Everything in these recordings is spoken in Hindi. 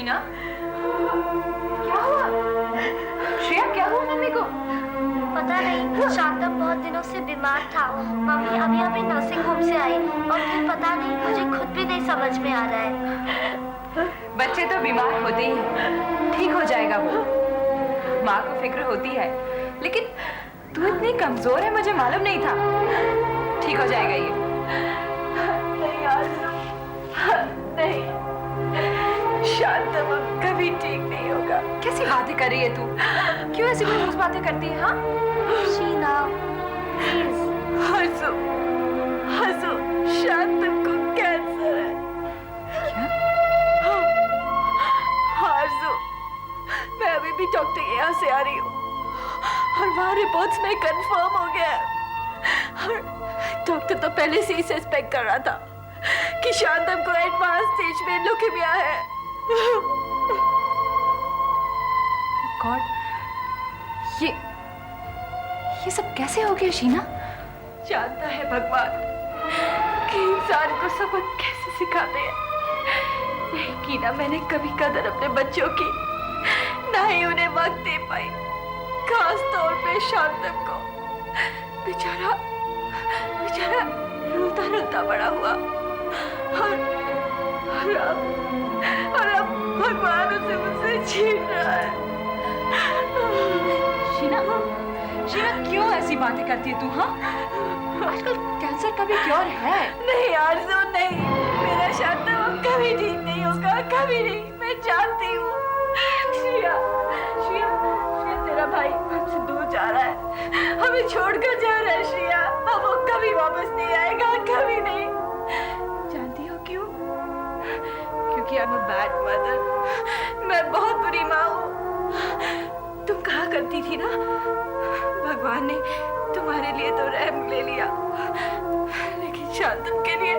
शीना? क्या हुआ? श्रेया, क्या हुआ मम्मी को? पता नहीं, शांतम बहुत दिनों से बीमार था। मम्मी अभी अभी नर्सिंग होम से आई और फिर पता नहीं, मुझे खुद भी नहीं समझ में आ रहा है। बच्चे तो बीमार होते ही हैं, ठीक हो जाएगा वो। माँ को फिक्र होती है, लेकिन तू इतनी कमजोर है मुझे मालूम नहीं था। ठीक हो जाएगा ये। नहीं आरज़ू, नहीं, शांतम अब कभी ठीक नहीं होगा। कैसी बातें कर रही है तू? क्यों ऐसी कोई बातें करती है? हाँ शीना, प्लीज। आरज़ू, आरज़ू, शांतम को कैंसर है। क्या? आरज़ू, मैं अभी भी डॉक्टर के यहाँ से आ रही हूँ और वहाँ रिपोर्ट्स में कंफर्म हो गया है। और डॉक्टर तो पहले से ही सस्पेक्ट कर रहा था कि शांतम को एडवांस स्टेज में ल्यूकेमिया है। गॉड, ये सब कैसे हो गया शीना? जानता है भगवान कि इंसान को सबक कैसे सिखाते हैं। नहीं की ना मैंने कभी कदर अपने बच्चों की, ना ही उन्हें वक्त दे पाई, खास तौर पे शांतम को। बेचारा बेचारा रोता रोता बड़ा हुआ और अब भगवान उसे मुझसे छीन रहा है। शीना, शीना क्यों ऐसी बातें करती है तू? हाँ, आजकल कैंसर का भी क्योर है। नहीं आरज़ू, नहीं, मेरा शांतम अब कभी ठीक नहीं होगा, कभी नहीं, मैं जानती हूँ। श्रेया, श्रेया, श्रेया, तेरा भाई हमसे दूर जा रहा है, हमें छोड़कर जा रहा है श्रेया। अब वो कभी वापस नहीं आएगा, कभी नहीं। जानती हो क्यों? क्योंकि I am a bad mother, मैं बहुत बुरी माँ हूँ। तुम कहा करती थी ना, भगवान ने तुम्हारे लिए तो रहम ले लिया, लेकिन शांतम के लिए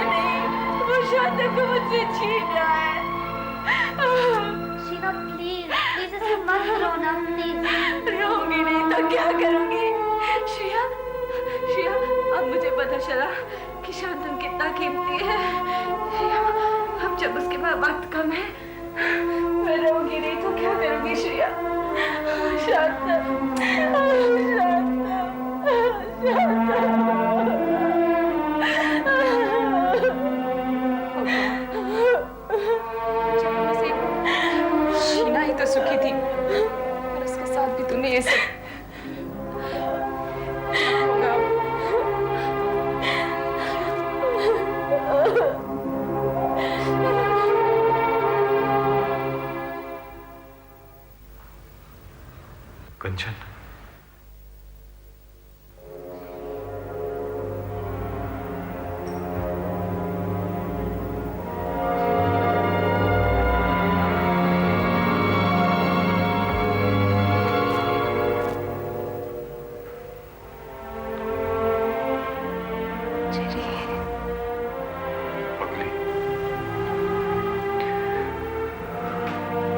नहीं। वो शांतम को मुझसे छीन रहा है। शीना प्लीज, प्लीज ऐसे मत करो ना, प्लीज। रहूंगी नहीं तो क्या करूंगी? श्रेया, श्रेया, अब मुझे पता चला कि शांतम कितना कीमती है। श्रेया, अब जब उसके पास वक्त कम है, मैं रहूंगी नहीं तो क्या करूंगी श्रेया? शांतम, शीना ही तो सुखी थी और उसके साथ भी तूने ये सब। कंचन,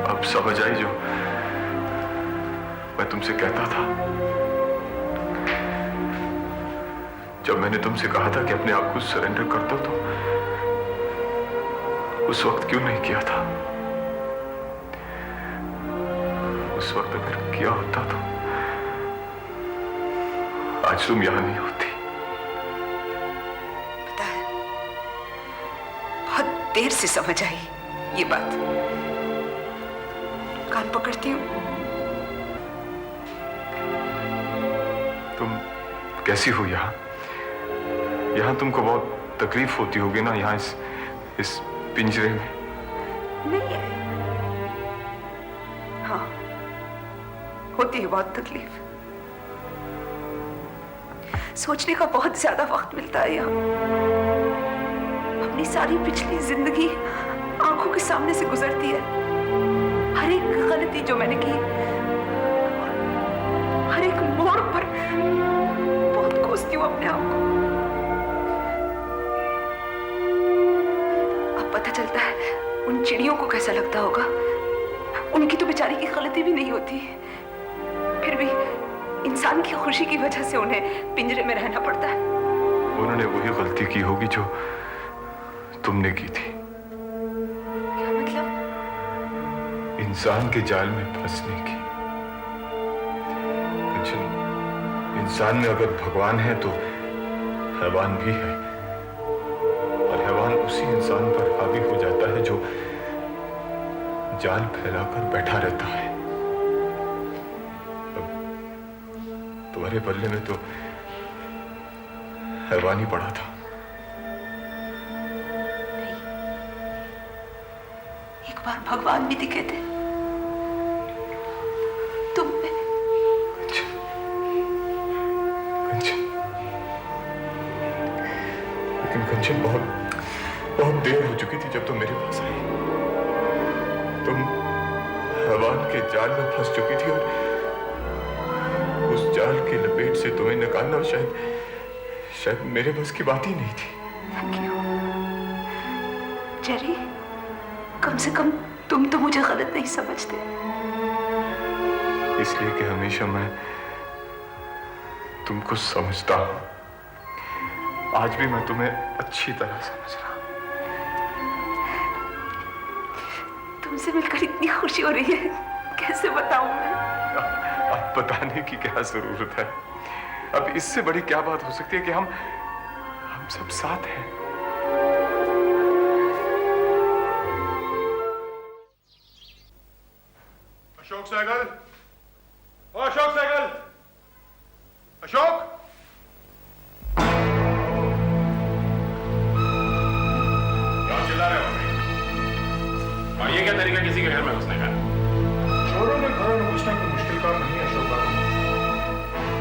अब समझ आई जो मैं तुमसे कहता था, जब मैंने तुमसे कहा था कि अपने आप को सरेंडर कर दो, तो उस वक्त क्यों नहीं किया था? उस वक्त अगर किया होता तो आज तुम यहां नहीं होती। पता है, बहुत देर से समझ आई ये बात। कान पकड़ती हूँ। तुम कैसी हो यहाँ? यहाँ तुमको बहुत तकलीफ होती होगी ना, यहाँ इस पिंजरे में? नहीं है। हाँ, होती है बहुत तकलीफ। सोचने का बहुत ज्यादा वक्त मिलता है यहाँ। अपनी सारी पिछली जिंदगी आंखों के सामने से गुजरती है। हर एक गलती जो मैंने की, हर एक मोड़ पर बहुत कोसती हूँ अपने आप को। अब पता चलता है उन चिड़ियों को कैसा लगता होगा। उनकी तो बेचारी की गलती भी नहीं होती, फिर भी इंसान की खुशी की वजह से उन्हें पिंजरे में रहना पड़ता है। उन्होंने वही गलती की होगी जो तुमने की थी। इंसान के जाल में फंसने की। कंचन, इंसान में अगर भगवान है तो हैवान भी है, और हैवान उसी इंसान पर हावी हो जाता है जो जाल फैलाकर बैठा रहता है। अब तुम्हारे बल्ले में तो हैवान ही पड़ा था। एक बार भगवान भी दिखे थे तुम में। कंचन, लेकिन कंचन बहुत देर हो चुकी थी जब तुम मेरे पास आई। तुम हैवान के जाल में फंस चुकी थी, और उस जाल की लपेट से तुम्हें निकालना शायद मेरे बस की बात ही नहीं थी। क्यों जेरी, कम से कम तुम तो मुझे गलत नहीं समझते। इसलिए कि हमेशा मैं तुमको समझता हूं। आज भी मैं तुम्हें अच्छी तरह समझ रहा हूं। तुमसे मिलकर इतनी खुशी हो रही है, कैसे बताऊं मैं? अब बताने की क्या जरूरत है? अब इससे बड़ी क्या बात हो सकती है कि हम सब साथ हैं। अशोक सहगल, ओ अशोक सहगल, अशोक। क्या चिल्ला रहे हो? और ये क्या तरीका किसी के घर में घुसने का? चोरों में घरों में घुसना कोई मुश्किल काम नहीं है अशोक बाबू।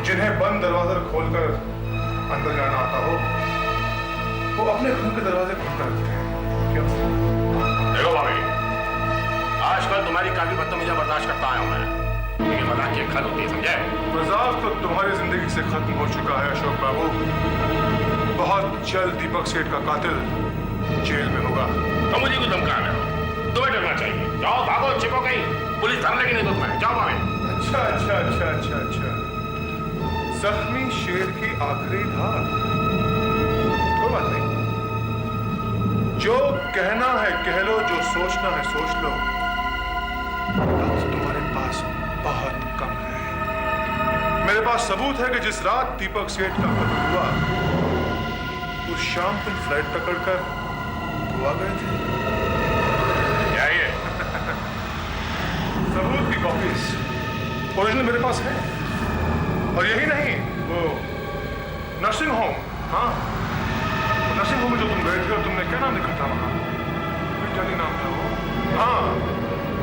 जिन्हें बंद दरवाजा खोलकर अंदर जाना आता हो, वो अपने घर के दरवाजे खोलकर रखते हैं। क्यों? देखो भाभी, आजकल तुम्हारी काफी बदतमीजियां बर्दाश्त करता आया हूं मैं, लेकिन मजाक की एक हद होती है, समझे? मजाक तो तुम्हारी जिंदगी से खत्म हो चुका है अशोक बाबू। बहुत जल्द दीपक सेठ का कातिल जेल में होगा। तो मुझे कुछ धमका रहे हो? तुम्हें डरना चाहिए। जाओ, भागो, छिपो कहीं, पुलिस धर लेगी नहीं तो तुम्हें। जाओ भाभी। अच्छा अच्छा अच्छा अच्छा अच्छा, जख्मी शेर की आखिरी धार। कोई बात नहीं, जो कहना है कह लो, जो सोचना है सोच लो। वक्त तुम्हारे पास बहुत कम है। मेरे पास सबूत है कि जिस रात दीपक सेठ का कत्ल हुआ, उस शाम तुम फ्लाइट पकड़कर गोवा गए थे। क्या ये? सबूत की कॉपीज ओरिजिनल मेरे पास है। और यही नहीं, वो नर्सिंग होम, हाँ, वो नर्सिंग होम में जो तुम गए थे, और तुमने क्या नाम लिखा था वहां? जानी नाम था वो, हाँ,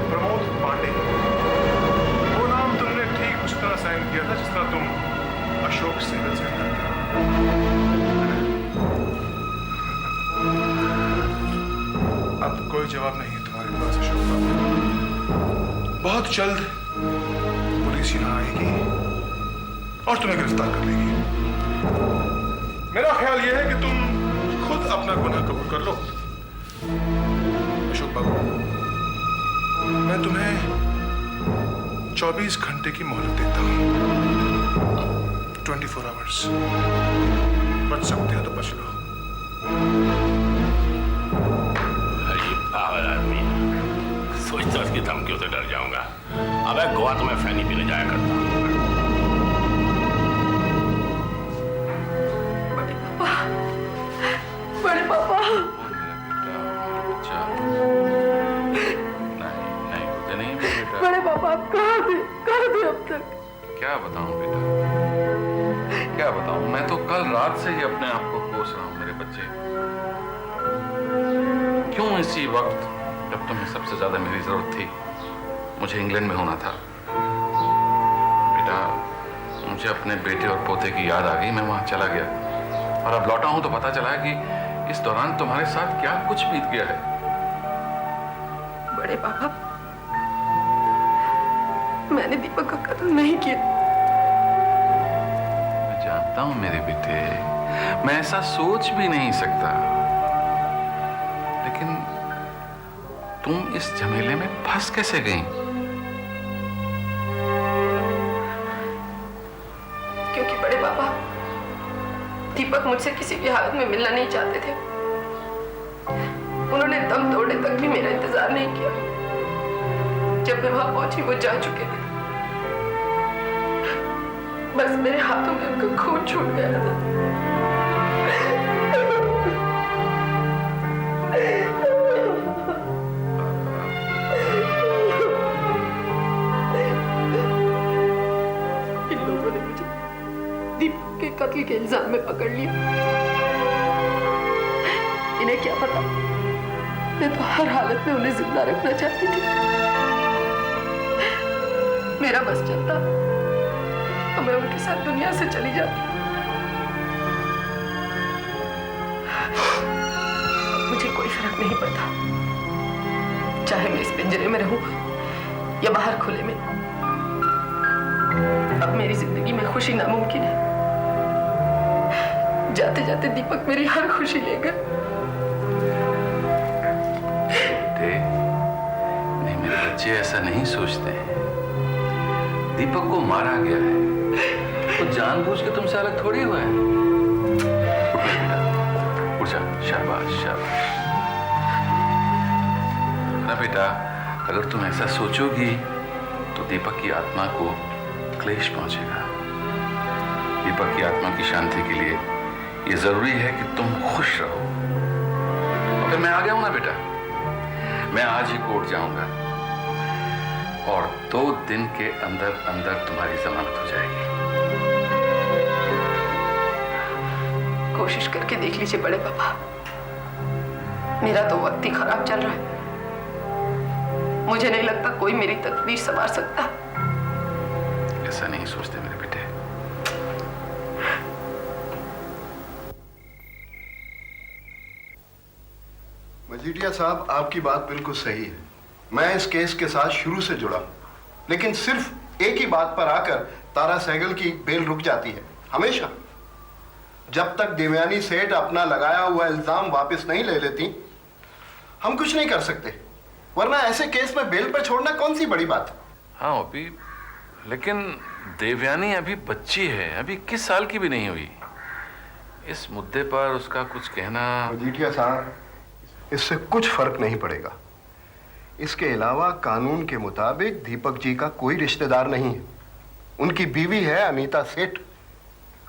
प्रमोद पांडे। वो नाम तुमने ठीक उस तरह साइन किया था जिस तरह तुम अशोक सहगल साइन करते हो। अब कोई जवाब नहीं है तुम्हारे पास अशोक बाबू। बहुत जल्द पुलिस यहाँ आएगी और तुम्हें गिरफ्तार कर लेगी। मेरा ख्याल यह है कि तुम खुद अपना गुनाह कबूल कर लो। अशोक बाबू, मैं तुम्हें 24 घंटे की मोहलत देता हूँ। 24 आवर्स। बच सकते हो तो बच लो। अरे पागल आदमी, सोचता उसकी धमकियों से डर जाऊंगा। अबे गोवा तो मैं फैनी पीने जाया करता हूँ। बड़े पापा, बड़े पापा, आप कहाँ थे अब तक? क्या बताऊं बेटा, क्या बताऊं? मैं तो कल रात से ही अपने आप को कोस रहा हूं मेरे बच्चे। क्यों इसी वक्त, जब तुम्हें सबसे ज्यादा मेरी जरूरत थी, मुझे इंग्लैंड में होना था? बेटा, मुझे अपने बेटे और पोते की याद आ गई। मैं वहां चला गया, और अब लौटा हूं तो पता चला है कि इस दौरान तुम्हारे साथ क्या कुछ बीत गया है। बड़े पापा, मैंने दीपक का कत्ल नहीं किया। मैं जानता हूं मेरे बेटे, मैं ऐसा सोच भी नहीं सकता, लेकिन तुम इस झमेले में फंस कैसे गई? क्योंकि बड़े पापा, दीपक मुझसे किसी भी हालत में मिलना नहीं चाहते थे। उन्होंने दम तोड़ने तक भी मेरा इंतजार नहीं किया। जब मैं वहां पहुंची वो जा चुके थे। बस मेरे हाथों में उनका खून छूट गया था। इन लोगों ने मुझे दीपक के कत्ल के इल्जाम में पकड़ लिया। इन्हें क्या पता, मैं तो हर हालत में उन्हें जिंदा रखना चाहती थी। मेरा बस चलता तो मैं उनके साथ दुनिया से चली जाती। मुझे कोई फर्क नहीं पड़ता, चाहे मैं इस पिंजरे में रहूं या बाहर खुले में। अब मेरी जिंदगी में खुशी नामुमकिन है। जाते जाते दीपक मेरी हर खुशी ले गए। नहीं, मेरे बच्चे ऐसा नहीं सोचते हैं। दीपक को मारा गया है तो जानबूझ के तुमसे अलग थोड़ी हुआ है। उठ जा, शाबाश शाबाश। ना बेटा, अगर तुम ऐसा सोचोगी तो दीपक की आत्मा को क्लेश पहुंचेगा। दीपक की आत्मा की शांति के लिए ये जरूरी है कि तुम खुश रहो। और फिर मैं आ गया हूं ना बेटा, मैं आज ही कोर्ट जाऊंगा और 2 दिन के अंदर अंदर तुम्हारी जमानत हो जाएगी। कोशिश करके देख लीजिए बड़े पापा, मेरा तो वक्त ही खराब चल रहा है। मुझे नहीं लगता कोई मेरी तकदीर संवार सकता। ऐसा नहीं सोचते मेरे बेटे। मजीठिया साहब, आपकी बात बिल्कुल सही है। मैं इस केस के साथ शुरू से जुड़ा, लेकिन सिर्फ एक ही बात पर आकर तारा सहगल की बेल रुक जाती है, हमेशा। जब तक देवयानी सेठ अपना लगाया हुआ इल्जाम वापस नहीं ले लेती, हम कुछ नहीं कर सकते। वरना ऐसे केस में बेल पर छोड़ना कौन सी बड़ी बात है। हाँ ओपी, लेकिन देवयानी अभी बच्ची है, अभी 21 साल की भी नहीं हुई। इस मुद्दे पर उसका कुछ कहना। मजीठिया साहब, इससे कुछ फर्क नहीं पड़ेगा। इसके अलावा कानून के मुताबिक दीपक जी का कोई रिश्तेदार नहीं है। उनकी बीवी है अनीता सेठ,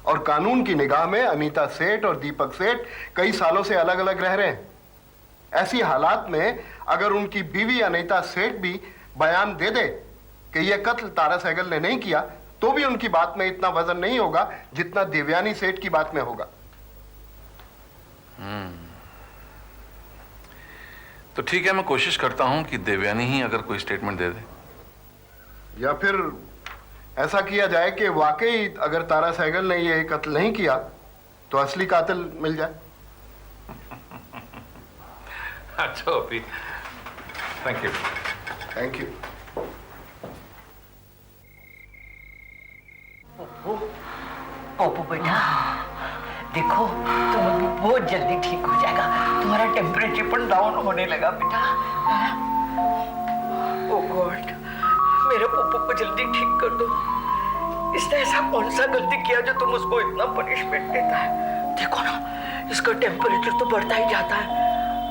और कानून की निगाह में अनीता सेठ और दीपक सेठ कई सालों से अलग अलग रह रहे हैं। ऐसी हालात में अगर उनकी बीवी अनीता सेठ भी बयान दे दे कि यह कत्ल तारा सहगल ने नहीं किया, तो भी उनकी बात में इतना वजन नहीं होगा जितना देवयानी सेठ की बात में होगा। तो ठीक है, मैं कोशिश करता हूं कि देवयानी ही अगर कोई स्टेटमेंट दे दे, या फिर ऐसा किया जाए कि वाकई अगर तारा सहगल ने ये कत्ल नहीं किया तो असली कातिल मिल जाए। अच्छा OP, thank you. Thank you. Poopó बेटा, देखो तुम अभी बहुत जल्दी ठीक हो जाएगा। तुम्हारा टेम्परेचर पण डाउन होने लगा बेटा। ओ गॉड, मेरे पोपो को जल्दी ठीक कर दो। इसने ऐसा कौन सा गलती किया जो तुम उसको इतना पनिशमेंट देता है? देखो ना, इसका टेम्परेचर तो बढ़ता ही जाता है,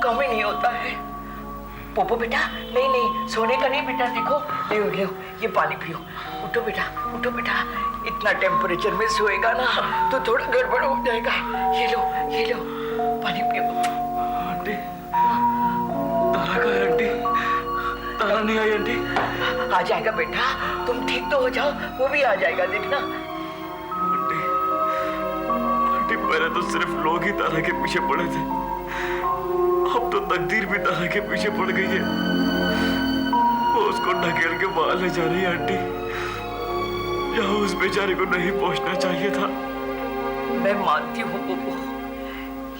कम ही नहीं होता है। पोपो बेटा, नहीं नहीं, सोने का नहीं बेटा। देखो, ले ले, ये पानी पियो। उठो बेटा, उठो बेटा। इतना टेम्परेचर में सोएगा ना तो थोड़ा गड़बड़ हो जाएगा। ये लो, ये लो, पानी पियो। आंटी, तारा कहाँ है आंटी? तारा नहीं आई आंटी? आ जाएगा बेटा, तुम ठीक तो हो जाओ, वो भी आ जाएगा, देखना। आंटी, आंटी, पहले तो सिर्फ लोग ही तारा के पीछे पड़े थे, अब तो तकदीर भी तारा के पीछे पड़ गई है। वो उसको ढकेल के बाहर ले जा रही है आंटी, यहाँ उस बेचारे को नहीं पहुंचना चाहिए था। मैं मानती हूँ पोपो,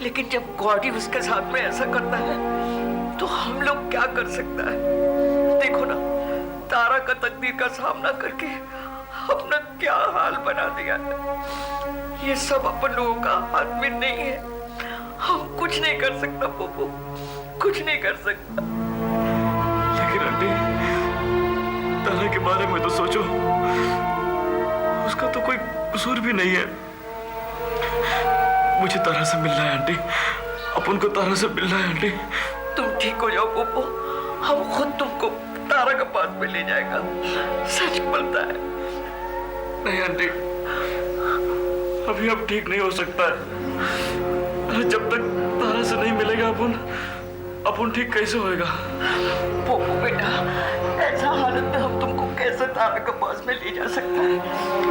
लेकिन जब गॉड ही उसके साथ में ऐसा करता है तो हम लोग क्या कर सकता है? देखो ना, तारा का तकदीर का सामना करके अपना क्या हाल बना दिया है। ये सब अपन लोगों का हाथ में नहीं है। हम कुछ नहीं कर सकता पोपो, कुछ नहीं कर सकता। लेकिन आंटी, तारा के बारे में तो सोचो, उसका तो कोई कसूर भी नहीं है। मुझे तारा से मिलना है आंटी, अपन को तारा से मिलना है आंटी। तुम ठीक हो जाओ पोपो, हम खुद तुमको तारा के पास में ले जाएगा। सच बोलता है। नहीं आंटी, अभी अब ठीक नहीं हो सकता है। जब तक तारा से नहीं मिलेगा अपन ठीक कैसे होएगा? पोपो बेटा, ऐसा हालत में हम तुमको कैसे तारा के पास में ले जा सकता है?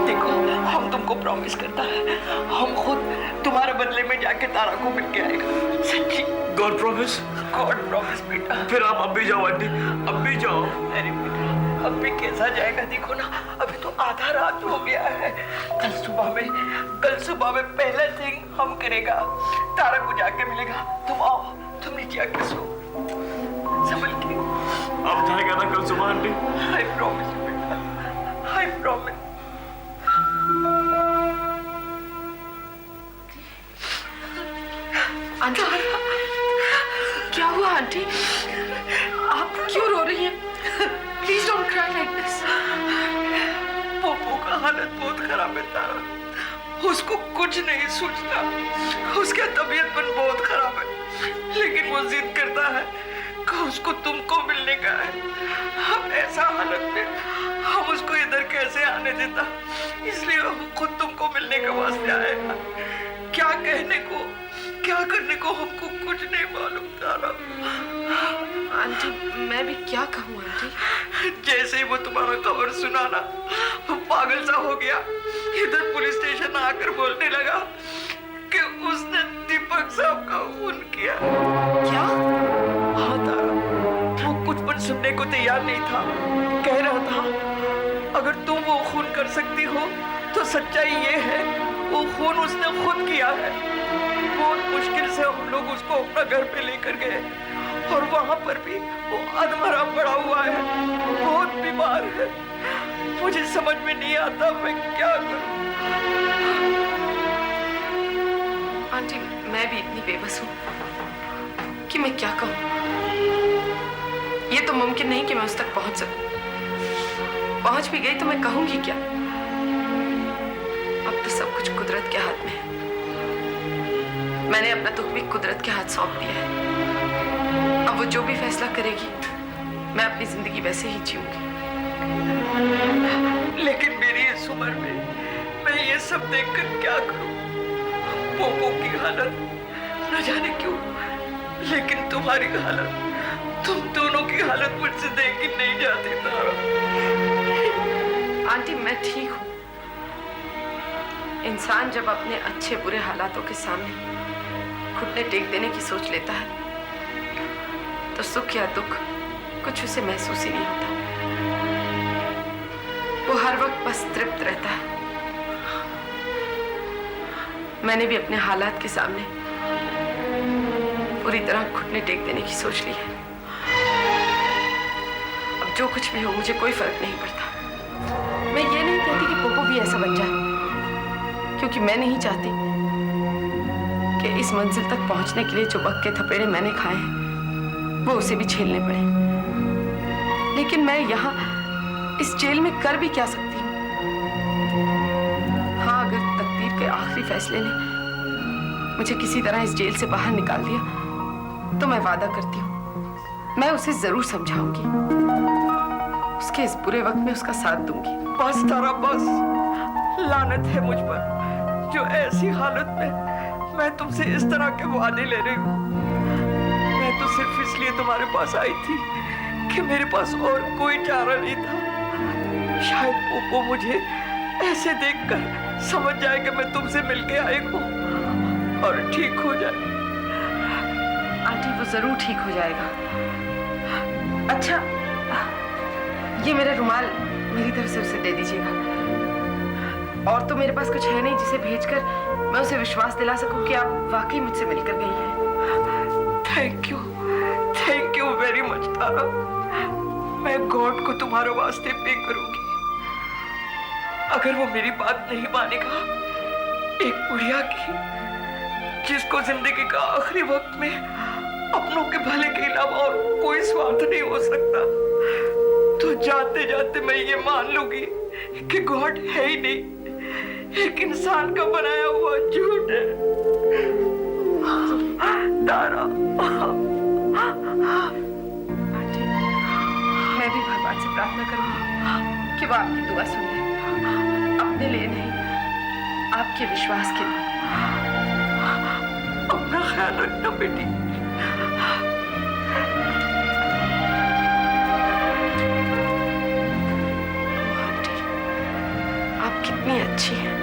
देखो, हम तुमको प्रॉमिस करता है, हम खुद तुम्हारे बदले में जाके तारा को मिल के आएगा। सच्ची। God promise? गॉड प्रॉमिस बेटा। फिर आप अब भी जाओ आंटी, अब भी जाओ। अरे बेटा, अब भी कैसा जाएगा? देखो ना, अभी तो आधा रात हो गया है। कल सुबह में पहला थिंग हम करेगा, तारा को जाके मिलेगा। तुम आओ, तुम नीचे आके सो, संभल के। आप जाएगा ना कल सुबह आंटी? आई प्रॉमिस बेटा, आई प्रॉमिस। आंटी, क्या हुआ आंटी? आप क्यों रो रही हैं? Please don't cry like this. Poopó का हालत बहुत खराब है तारा, उसको कुछ नहीं सूझता, उसका तबीयत पण बहुत खराब है, लेकिन वो जिद करता है कि उसको तुमको मिलने का है। हम ऐसा हालत में हम उसको इधर कैसे आने देता, इसलिए हम खुद तुमको मिलने के वास्ते आए हैं। क्या कहने को, क्या करने को हमको कुछ नहीं मालूम तारा। आंटी, मैं भी क्या कहूँ आंटी? जैसे ही वो तुम्हारा खबर सुना ना, वो पागल सा हो गया। इधर पुलिस स्टेशन आकर बोलने लगा कि उसने दीपक साहब का खून किया। क्या? हाँ तारा, वो कुछ पण सुनने को तैयार नहीं था। कह रहा था अगर तुम वो खून कर सकती हो तो सच्चाई ये है वो खून उसने खुद किया है। बहुत मुश्किल से हम लोग उसको अपना घर पे लेकर गए और वहां पर भी वो अधमरा पड़ा हुआ है, बहुत बीमार है। मुझे समझ में नहीं आता मैं क्या करूं। आंटी, मैं भी इतनी बेबस हूँ कि मैं क्या कहूँ। ये तो मुमकिन नहीं कि मैं उस तक पहुंच सकूं। पहुंच भी गई तो मैं कहूंगी क्या? अब तो सब कुछ कुदरत के हाथ में है। मैंने अपना दुख भी कुदरत के हाथ सौंप दिया है। अब वो जो भी फैसला करेगी, मैं अपनी जिंदगी वैसे ही जीऊंगी। लेकिन मेरी इस उम्र में मैं ये सब देखकर क्या करूं? पोपो की हालत न जाने क्यों, लेकिन तुम्हारी हालत, तुम दोनों की हालत मुझसे देखी नहीं जाती तारा। आंटी, मैं ठीक हूँ। इंसान जब अपने अच्छे बुरे हालातों के सामने घुटने टेक देने की सोच लेता है तो सुख या दुख कुछ उसे महसूस ही नहीं होता। वो हर वक्त बस तृप्त रहता है। मैंने भी अपने हालात के सामने पूरी तरह घुटने टेक देने की सोच ली है। अब जो कुछ भी हो मुझे कोई फर्क नहीं पड़ता। मैं ये नहीं कहती कि पोपो भी ऐसा बन जाए, क्योंकि मैं नहीं चाहती कि इस मंजिल तक पहुंचने के लिए जो वक्त के थपेड़े मैंने खाए हैं वो उसे भी झेलने पड़े। लेकिन मैं यहाँ इस जेल में कर भी क्या सकती हूँ? हाँ, अगर तकदीर के आखिरी फैसले ने मुझे किसी तरह इस जेल से बाहर निकाल दिया तो मैं वादा करती हूँ मैं उसे जरूर समझाऊंगी। उसके इस बुरे वक्त में उसका साथ दूंगी। बस तारा, बस। लानत है मुझ पर जो ऐसी हालत में मैं तुमसे इस तरह के वादे ले रही हूँ। मैं तो सिर्फ इसलिए तुम्हारे पास आई थी कि मेरे पास और कोई चारा नहीं था। शायद पोपो मुझे ऐसे देखकर समझ जाए कि मैं तुमसे मिलके आई हूँ और ठीक हो जाए। आंटी, वो जरूर ठीक हो जाएगा। अच्छा, ये मेरा रुमाल मेरी तरफ से उसे दे दीजिएगा। और तो मेरे पास कुछ है नहीं जिसे भेजकर मैं उसे विश्वास दिला सकूं कि आप वाकई मुझसे मिलकर गई हैं। थैंक यू वेरी मच तारा। मैं गॉड को तुम्हारे वास्ते पे करूंगी। अगर वो मेरी बात नहीं मानेगा, एक बुढ़िया की जिसको जिंदगी का आखिरी वक्त में अपनों के भले के अलावा और कोई स्वार्थ नहीं हो सकता, तो जाते जाते मैं ये मान लूंगी कि गॉड है ही नहीं, एक इंसान का बनाया हुआ झूठ है। तारा, मैं भी प्रार्थना करूंगी कि वो आपकी दुआ सुन ले, अपने लिए नहीं, आपके विश्वास के लिए। अपना ख्याल रखना बेटी। आंटी, आप कितनी अच्छी हैं।